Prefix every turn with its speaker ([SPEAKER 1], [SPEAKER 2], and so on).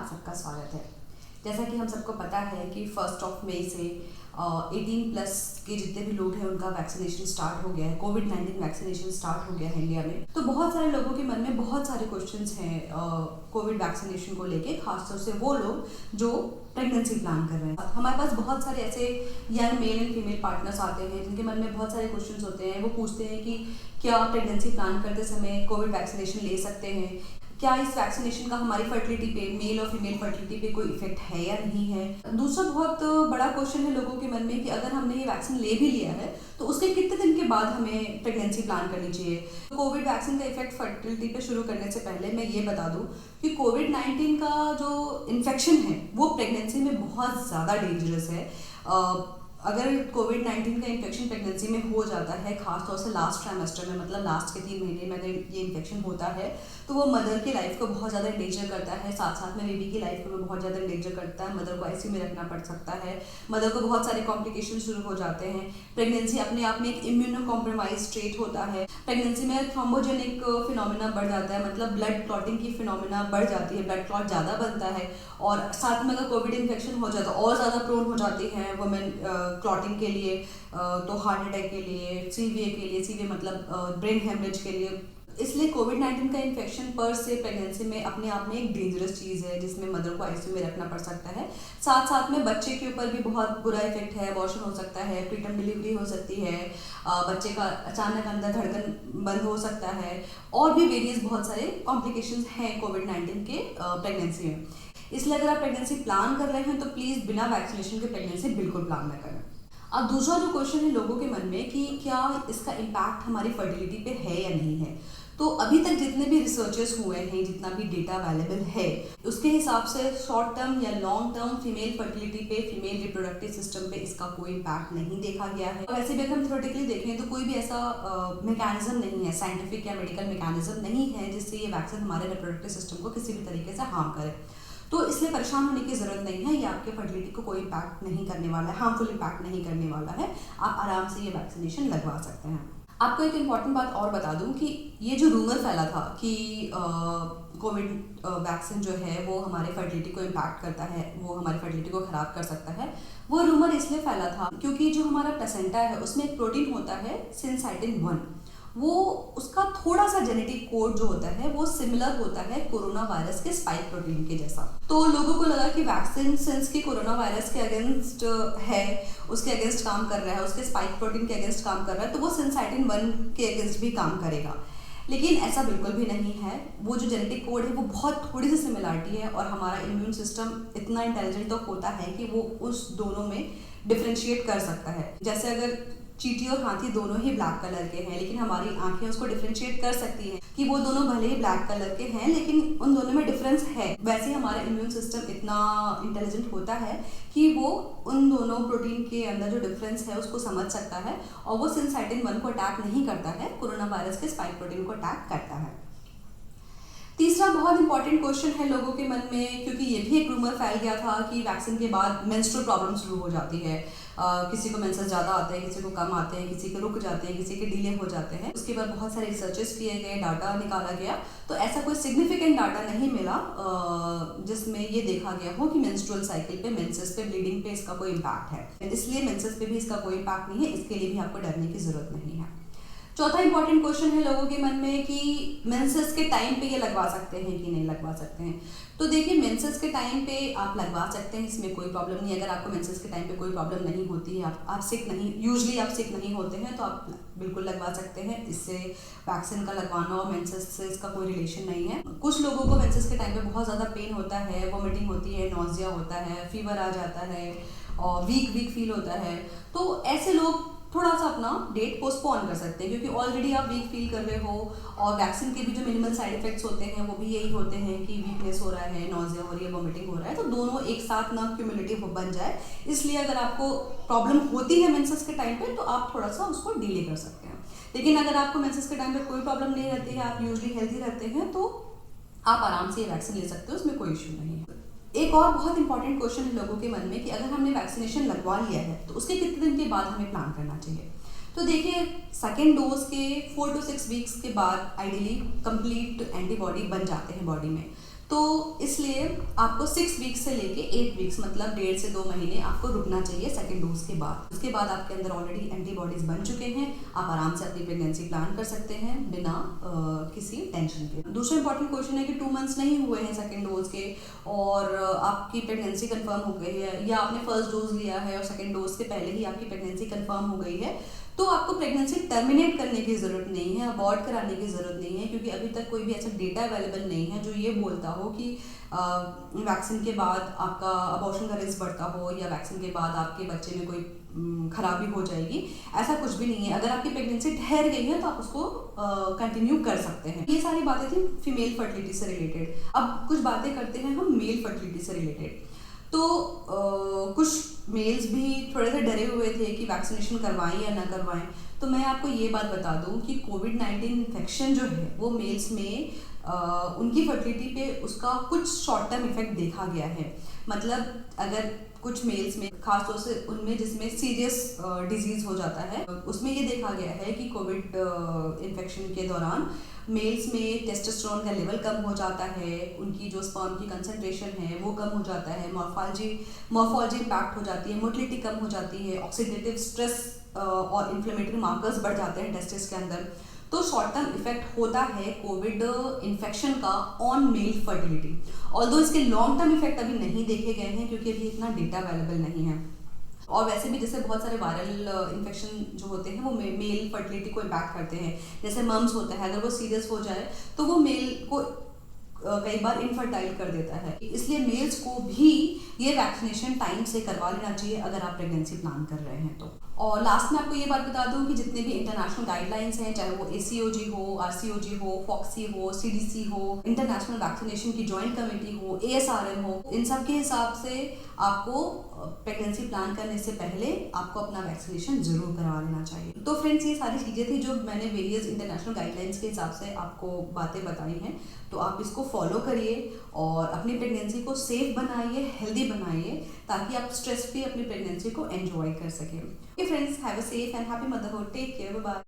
[SPEAKER 1] आप सबका स्वागत है। जैसा कि हम सबको पता है कि 1 मई से 18+ के जितने भी लोग हैं उनका वैक्सीनेशन स्टार्ट हो गया है। कोविड-19 वैक्सीनेशन स्टार्ट हो गया है इंडिया में। तो बहुत सारे लोगों के मन में बहुत सारे क्वेश्चंस हैं कोविड वैक्सीनेशन को लेके, खासतौर से वो लोग जो प्रेगनेंसी प्लान कर रहे हैं। हमारे पास बहुत सारे ऐसे young male and female partners आते हैं जिनके मन में बहुत सारे क्वेश्चंस होते हैं। वो पूछते हैं कि क्या प्रेगनेंसी प्लान करते समय कोविड वैक्सीनेशन ले सकते हैं, क्या इस वैक्सीनेशन का हमारी फर्टिलिटी पे, मेल और फीमेल फर्टिलिटी पे कोई इफेक्ट है या नहीं है। दूसरा बहुत बड़ा क्वेश्चन है लोगों के मन में कि अगर हमने ये वैक्सीन ले भी लिया है तो उसके कितने दिन के बाद हमें प्रेगनेंसी प्लान करनी चाहिए। कोविड वैक्सीन का इफेक्ट फर्टिलिटी पे शुरू करने से पहले मैं ये बता दूं कि कोविड-19 का जो इन्फेक्शन है वो प्रेगनेंसी में बहुत ज़्यादा डेंजरस है। अगर कोविड-19 का इन्फेक्शन प्रेगनेंसी में हो जाता है, खासतौर से लास्ट ट्राइमेस्टर में, मतलब लास्ट के 3 महीने में अगर ये इन्फेक्शन होता है तो वो मदर की लाइफ को बहुत ज़्यादा एंडेंजर करता है, साथ साथ में बेबी की लाइफ को भी बहुत ज़्यादा एंडेंजर करता है। मदर को आईसीयू में रखना पड़ सकता है, मदर को बहुत सारे कॉम्प्लिकेशन शुरू हो जाते हैं। प्रेगनेंसी अपने आप में एक इम्यूनो कॉम्प्रोमाइज स्टेट होता है। प्रेगनेंसी में थ्रोम्बोजेनिक फिनोमिना बढ़ जाता है, मतलब ब्लड क्लॉटिंग की फिनोमिना बढ़ जाती है, ब्लड क्लॉट ज़्यादा बनता है। और साथ में अगर कोविड इन्फेक्शन हो जाए तो और ज़्यादा प्रोन हो जाती हैं वुमेन क्लॉटिंग के लिए, तो हार्ट अटैक के लिए, सीवीए मतलब ब्रेन हेमरेज के लिए। इसलिए कोविड-19 का इन्फेक्शन पर से प्रेगनेंसी में अपने आप में एक डेंजरस चीज़ है जिसमें मदर को आईसीयू में रखना पड़ सकता है। साथ साथ में बच्चे के ऊपर भी बहुत बुरा इफेक्ट है, अबॉर्शन हो सकता है, प्रीटर्म डिलीवरी हो सकती है, बच्चे का अचानक अंदर धड़कन बंद हो सकता है, और भी वेरियस बहुत सारे कॉम्प्लिकेशंस हैं कोविड-19 के प्रेगनेंसी में। इसलिए अगर आप प्रेगनेंसी प्लान कर रहे हैं तो प्लीज़ बिना वैक्सीनेशन के प्रेगनेंसी बिल्कुल प्लान न करें। अब दूसरा जो क्वेश्चन है लोगों के मन में कि क्या इसका इम्पैक्ट हमारी फर्टिलिटी पे है या नहीं है। तो अभी तक जितने भी रिसर्चेस हुए हैं, जितना भी डेटा अवेलेबल है, उसके हिसाब से शॉर्ट टर्म या लॉन्ग टर्म फीमेल फर्टिलिटी पे, फीमेल रिप्रोडक्टिव सिस्टम पे इसका कोई इम्पैक्ट नहीं देखा गया है। वैसे भी अगर हम थ्योरेटिकली देखें तो कोई भी ऐसा मैकेनिज्म नहीं है, साइंटिफिक या मेडिकल मैकेनिज्म नहीं है जिससे ये वैक्सीन हमारे रिप्रोडक्टिव सिस्टम को किसी भी तरीके से हार्म करे। तो इसलिए परेशान होने की ज़रूरत नहीं है, ये आपके फर्टिलिटी को कोई इम्पैक्ट नहीं करने वाला है, हार्मफुल इम्पैक्ट नहीं करने वाला है। आप आराम से ये वैक्सीनेशन लगवा सकते हैं। आपको एक इम्पॉर्टेंट बात और बता दूं कि ये जो रूमर फैला था कि कोविड वैक्सीन जो है वो हमारे फर्टिलिटी को इम्पैक्ट करता है, वो हमारी फर्टिलिटी को ख़राब कर सकता है, वो रूमर इसलिए फैला था क्योंकि जो हमारा प्लेसेंटा है उसमें एक प्रोटीन होता है सिनसाइटिन-1, वो उसका थोड़ा सा जेनेटिक कोड जो होता है वो सिमिलर होता है कोरोना वायरस के स्पाइक प्रोटीन के जैसा। तो लोगों को लगा कि वैक्सीन सिंस की कोरोना वायरस के अगेंस्ट है, उसके अगेंस्ट काम कर रहा है, उसके स्पाइक प्रोटीन के अगेंस्ट काम कर रहा है, तो वो सिनसाइटिन-1 के अगेंस्ट भी काम करेगा। लेकिन ऐसा बिल्कुल भी नहीं है। वो जो जेनेटिक कोड है वो बहुत थोड़ी सी सिमिलरिटी है, और हमारा इम्यून सिस्टम इतना इंटेलिजेंट तो होता है कि वो उस दोनों में डिफ्रेंशिएट कर सकता है। जैसे अगर चींटी और हाथी दोनों ही ब्लैक कलर के हैं, लेकिन हमारी आंखें उसको डिफरेंशिएट कर सकती हैं कि वो दोनों भले ही ब्लैक कलर के हैं लेकिन उन दोनों में डिफरेंस है। वैसे ही हमारा इम्यून सिस्टम इतना इंटेलिजेंट होता है कि वो उन दोनों प्रोटीन के अंदर जो डिफरेंस है उसको समझ सकता है, और वो सिनसाइटिन-1 को अटैक नहीं करता है, कोरोना वायरस के स्पाइक प्रोटीन को अटैक करता है। तीसरा बहुत इंपॉर्टेंट क्वेश्चन है लोगों के मन में, क्योंकि ये भी एक रूमर फैल गया था कि वैक्सीन के बाद मेंस्ट्रुअल प्रॉब्लम शुरू हो जाती है। किसी को मेंसेस ज़्यादा आते हैं, किसी को कम आते हैं, किसी के रुक जाते हैं, किसी के डिले हो जाते हैं। उसके बाद बहुत सारे रिसर्चेस किए गए, डाटा निकाला गया, तो ऐसा कोई सिग्निफिकेंट डाटा नहीं मिला जिसमें ये देखा गया हो कि मेंस्ट्रुअल साइकिल पे, मेंसेस पे, ब्लीडिंग पे इसका कोई इम्पैक्ट है। इसलिए मेंसेस पे भी इसका कोई इम्पैक्ट नहीं है, इसके लिए भी आपको डरने की ज़रूरत नहीं है। चौथा इंपॉर्टेंट क्वेश्चन है लोगों के मन में कि मेंसेस के टाइम पे ये लगवा सकते हैं कि नहीं लगवा सकते हैं। तो देखिए, मेंसेस के टाइम पे आप लगवा सकते हैं, इसमें कोई प्रॉब्लम नहीं है। अगर आपको मेंसेस के टाइम पे कोई प्रॉब्लम नहीं होती है, आप सिक नहीं, यूजुअली आप सिक नहीं होते हैं, तो आप बिल्कुल लगवा सकते हैं। इससे वैक्सीन का लगवाना और मेंसेस से इसका कोई रिलेशन नहीं है। कुछ लोगों को मेंसेस के टाइम पे बहुत ज़्यादा पेन होता है, वॉमिटिंग होती है, नॉजिया होता है, फीवर आ जाता है और वीक फील होता है। तो ऐसे लोग थोड़ा सा अपना डेट पोस्टपोन कर सकते हैं, क्योंकि ऑलरेडी आप वीक फील कर रहे हो, और वैक्सीन के भी जो मिनिमल साइड इफेक्ट्स होते हैं वो भी यही होते हैं कि वीकनेस हो रहा है, नॉजिया हो रही है, वॉमिटिंग हो रहा है, तो दोनों एक साथ ना क्यूमुलेटिव बन जाए। इसलिए अगर आपको प्रॉब्लम होती है मेंसेस के टाइम पे तो आप थोड़ा सा उसको डिले कर सकते हैं। लेकिन अगर आपको मेंसेस के टाइम पे कोई प्रॉब्लम नहीं रहती है, आप यूजली हेल्थी रहते हैं, तो आप आराम से ये वैक्सीन ले सकते हो, उसमें कोई इश्यू नहीं है। एक और बहुत इंपॉर्टेंट क्वेश्चन है लोगों के मन में कि अगर हमने वैक्सीनेशन लगवा लिया है तो उसके कितने दिन के बाद हमें प्लान करना चाहिए। तो देखिए, सेकेंड डोज के 4 to 6 वीक्स के बाद आइडियली कंप्लीट एंटीबॉडी बन जाते हैं बॉडी में। तो इसलिए आपको 6 वीक्स से लेके 8 वीक्स मतलब 1.5 से 2 महीने आपको रुकना चाहिए सेकेंड डोज के बाद। उसके बाद आपके अंदर ऑलरेडी एंटीबॉडीज बन चुके हैं, आप आराम से अपनी प्रेगनेंसी प्लान कर सकते हैं बिना किसी टेंशन के। दूसरा इंपॉर्टेंट क्वेश्चन है कि 2 मंथ्स नहीं हुए हैं सेकेंड डोज के और आपकी प्रेगनेंसी कंफर्म हो गई है, या आपने फर्स्ट डोज लिया है और सेकेंड डोज के पहले ही आपकी प्रेगनेंसी कंफर्म हो गई है, तो आपको प्रेगनेंसी टर्मिनेट करने की ज़रूरत नहीं है, अबॉर्ट कराने की ज़रूरत नहीं है, क्योंकि अभी तक कोई भी ऐसा डेटा अवेलेबल नहीं है जो ये बोलता हो कि वैक्सीन के बाद आपका अबॉर्शन का रिस्क बढ़ता हो या वैक्सीन के बाद आपके बच्चे में कोई खराबी हो जाएगी। ऐसा कुछ भी नहीं है। अगर आपकी प्रेगनेंसी ठहर गई है तो आप उसको कंटिन्यू कर सकते हैं। ये सारी बातें थी फीमेल फर्टिलिटी से रिलेटेड। अब कुछ बातें करते हैं हम मेल फर्टिलिटी से रिलेटेड। तो कुछ मेल्स भी थोड़े से डरे हुए थे कि वैक्सीनेशन करवाएं या ना करवाएं। तो मैं आपको ये बात बता दूं कि कोविड-19 इन्फेक्शन जो है वो मेल्स में उनकी फर्टिलिटी पे उसका कुछ शॉर्ट टर्म इफेक्ट देखा गया है। मतलब अगर कुछ मेल्स में, खासतौर से उनमें जिसमें सीरियस डिजीज हो जाता है, उसमें ये देखा गया है कि कोविड इन्फेक्शन के दौरान मेल्स में टेस्टोस्टेरोन का लेवल कम हो जाता है, उनकी जो स्पर्म की कंसंट्रेशन है वो कम हो जाता है, मॉर्फोलॉजी इम्पैक्ट हो जाती है, मोटिलिटी कम हो जाती है, ऑक्सीडेटिव स्ट्रेस और इन्फ्लेमेटरी मार्कर्स बढ़ जाते हैं टेस्टिस के अंदर। तो शॉर्ट टर्म इफेक्ट होता है कोविड इन्फेक्शन का ऑन मेल फर्टिलिटी। ऑल्दो इसके लॉन्ग टर्म इफेक्ट अभी नहीं देखे गए हैं क्योंकि अभी इतना डेटा अवेलेबल नहीं है। और वैसे भी जैसे बहुत सारे वायरल इन्फेक्शन जो होते हैं वो मेल फर्टिलिटी को इम्पैक्ट करते हैं। जैसे मम्स होता है, अगर वो सीरियस हो जाए तो वो मेल को कई बार इनफर्टाइल कर देता है। इसलिए मेल्स को भी ये वैक्सीनेशन टाइम से करवा लेना चाहिए अगर आप प्रेगनेंसी प्लान कर रहे हैं तो। और लास्ट में आपको ये बात बता दूं कि जितने भी इंटरनेशनल गाइडलाइंस हैं, चाहे वो ACOG हो, RCOG हो, FOXI हो, CDC हो, इंटरनेशनल वैक्सीनेशन की जॉइंट कमेटी हो, ASRM हो, इन सब के हिसाब से आपको प्रेगनेंसी प्लान करने से पहले आपको अपना वैक्सीनेशन जरूर करवा लेना चाहिए। तो फ्रेंड्स, ये सारी चीज़ें थी जो मैंने वेरियस इंटरनेशनल गाइडलाइंस के हिसाब से आपको बातें बताई हैं। तो आप इसको फॉलो करिए और अपनी प्रेगनेंसी को सेफ बनाइए, हेल्दी बनाइए, ताकि आप स्ट्रेस फ्री अपनी प्रेगनेंसी को एंजॉय कर सकें। Friends, have a safe and happy motherhood. Take care, bye bye.